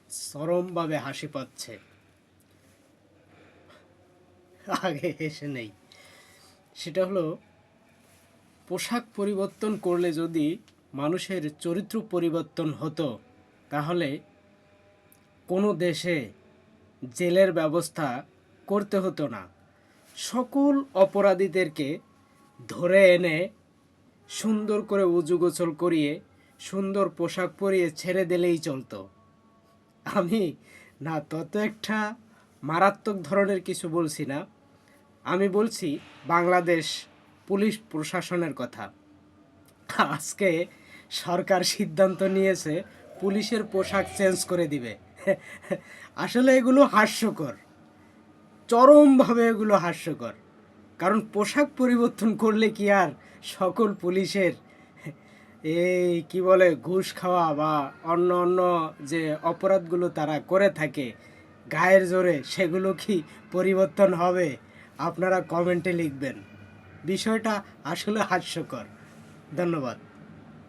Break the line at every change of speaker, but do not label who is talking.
চরমভাবে হাসি পাচ্ছে। আগে হেসে নেই। সেটা হলো, পোশাক পরিবর্তন করলে যদি মানুষের চরিত্র পরিবর্তন হতো, তাহলে কোনো দেশে জেলের ব্যবস্থা করতে হতো না। সকল অপরাধীদেরকে ধরে এনে সুন্দর করে উজু গোসল করিয়ে সুন্দর পোশাক পরিয়ে ছেড়ে দিলেই চলতো। আমি না তত একটা মারাত্মক ধরনের কিছু বলছি না, আমি বলছি বাংলাদেশ পুলিশ প্রশাসনের কথা। আজকে সরকার সিদ্ধান্ত নিয়েছে পুলিশের পোশাক চেঞ্জ করে দিবে। আসলে এগুলো হাস্যকর, চরমভাবে এগুলো হাস্যকর। কারণ পোশাক পরিবর্তন করলে কি আর সকল পুলিশের এই কি বলে ঘুষ খাওয়া বা অন্য অন্য যে অপরাধগুলো তারা করে থাকে গায়ের জোরে, সেগুলো কি পরিবর্তন হবে? আপনারা কমেন্টে লিখবেন। বিষয়টা আসলে হাস্যকর। ধন্যবাদ।